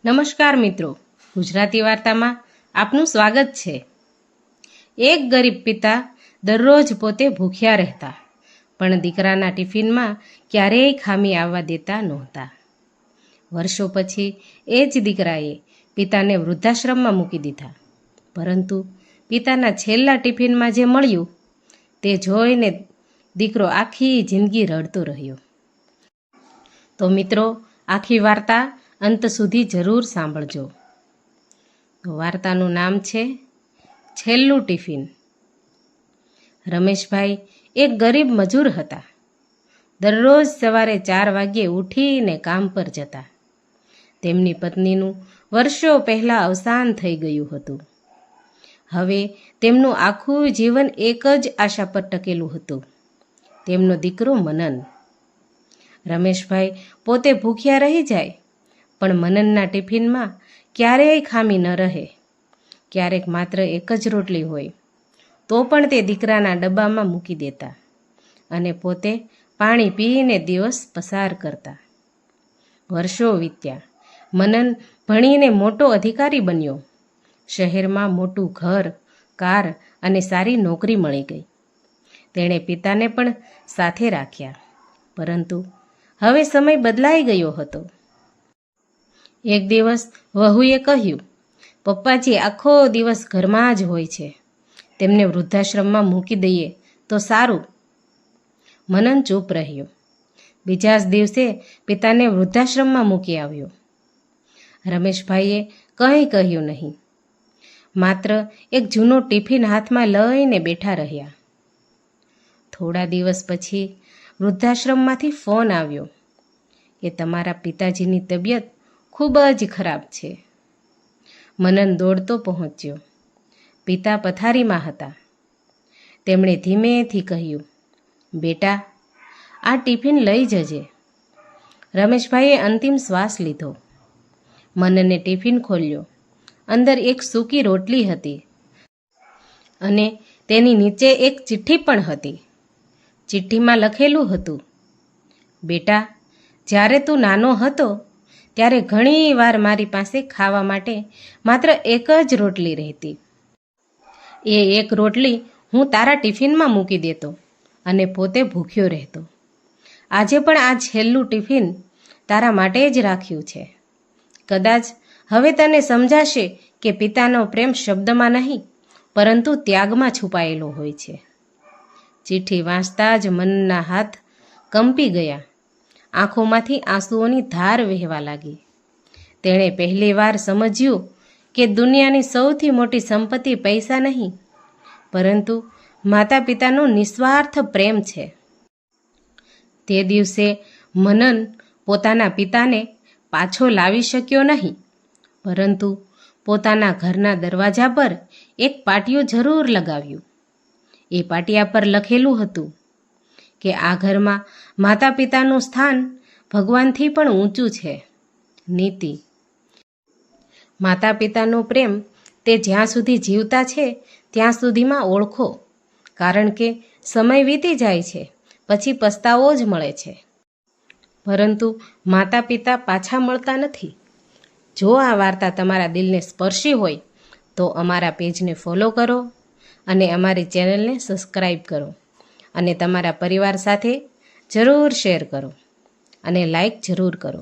નમસ્કાર મિત્રો, ગુજરાતી વાર્તામાં આપનું સ્વાગત છે। એક ગરીબ પિતા દરરોજ પોતે ભૂખ્યા રહેતા, પણ દીકરાના ટિફિનમાં ક્યારેય ખામી આવવા દેતા નહોતા। વર્ષો પછી એ જ દીકરાએ પિતાને વૃદ્ધાશ્રમમાં મૂકી દીધા, પરંતુ પિતાના છેલ્લા ટિફિનમાં જે મળ્યું તે જોઈને દીકરો આખી જિંદગી રડતો રહ્યો। તો મિત્રો, આખી વાર્તા અંત સુધી જરૂર સાંભળજો। વાર્તાનું નામ છે છેલ્લું ટિફિન। રમેશભાઈ એક ગરીબ મજૂર હતા। દરરોજ સવારે 4 વાગ્યે ઉઠીને કામ પર જતા। તેમની પત્નીનું વર્ષો પહેલાં અવસાન થઈ ગયું હતું। હવે તેમનું આખું જીવન એક જ આશા પર ટકેલું હતું, તેમનો દીકરો મનન। રમેશભાઈ પોતે ભૂખ્યા રહી જાય, પણ મનનના ટિફિનમાં ક્યારેય ખામી ન રહે। ક્યારેક માત્ર એક જ રોટલી હોય તો પણ તે દીકરાના ડબ્બામાં મૂકી દેતા અને પોતે પાણી પીને દિવસ પસાર કરતા। વર્ષો વીત્યા। મનન ભણીને મોટો અધિકારી બન્યો। શહેરમાં મોટું ઘર, કાર અને સારી નોકરી મળી ગઈ। તેણે પિતાને પણ સાથે રાખ્યા, પરંતુ હવે સમય બદલાઈ ગયો હતો। એક દિવસ વહુએ કહ્યું, પપ્પાજી આખો દિવસ ઘરમાં જ હોય છે, તેમને વૃદ્ધાશ્રમમાં મૂકી દઈએ તો સારું। મનન ચૂપ રહ્યો। બીજા જ દિવસે પિતાને વૃદ્ધાશ્રમમાં મૂકી આવ્યો। રમેશભાઈએ કંઈ કહ્યું નહીં, માત્ર એક જૂનો ટિફિન હાથમાં લઈને બેઠા રહ્યા। થોડા દિવસ પછી વૃદ્ધાશ્રમમાંથી ફોન આવ્યો કે તમારા પિતાજીની તબિયત ખૂબ જ ખરાબ છે। મનન દોડતો પહોંચ્યો। પિતા પથારીમાં હતા। તેમણે ધીમેથી કહ્યું, બેટા, આ ટિફિન લઈ જજે। રમેશભાઈએ અંતિમ શ્વાસ લીધો। મનને ટિફિન ખોલ્યો। અંદર એક સૂકી રોટલી હતી અને તેની નીચે એક ચિઠ્ઠી પણ હતી। ચિઠ્ઠીમાં લખેલું હતું, બેટા, જ્યારે તું નાનો હતો ત્યારે ઘણી વાર મારી પાસે ખાવા માટે માત્ર એક જ રોટલી રહેતી। એ એક રોટલી હું તારા ટિફિનમાં મૂકી દેતો અને પોતે ભૂખ્યો રહેતો। આજે પણ આ છેલ્લું ટિફિન તારા માટે જ રાખ્યું છે। કદાચ હવે તને સમજાશે કે પિતાનો પ્રેમ શબ્દમાં નહીં, પરંતુ ત્યાગમાં છુપાયેલો હોય છે। ચિઠ્ઠી વાંચતા જ મનના હાથ કંપી ગયા। આંખોમાંથી આંસુઓની ધાર વહેવા લાગી। તેણે પહેલીવાર સમજ્યું કે દુનિયાની સૌથી મોટી સંપત્તિ પૈસા નહીં, પરંતુ માતા પિતાનો નિસ્વાર્થ પ્રેમ છે। તે દિવસે મનન પોતાના પિતાને પાછો લાવી શક્યો નહીં, પરંતુ પોતાના ઘરના દરવાજા પર એક પાટિયું જરૂર લગાવ્યું। એ પાટિયા પર લખેલું હતું કે આ ઘરમાં માતા પિતાનું સ્થાન ભગવાનથી પણ ઊંચું છે। નીતિ: માતા પિતાનો પ્રેમ તે જ્યાં સુધી જીવતા છે ત્યાં સુધીમાં ઓળખો, કારણ કે સમય વીતી જાય છે પછી પસ્તાવો જ મળે છે, પરંતુ માતા પિતા પાછા મળતા નથી। જો આ વાર્તા તમારા દિલને સ્પર્શી હોય તો અમારા પેજને ફોલો કરો અને અમારી ચેનલને સબસ્ક્રાઈબ કરો અને તમારા પરિવાર સાથે જરૂર શેર કરો અને લાઈક જરૂર કરો।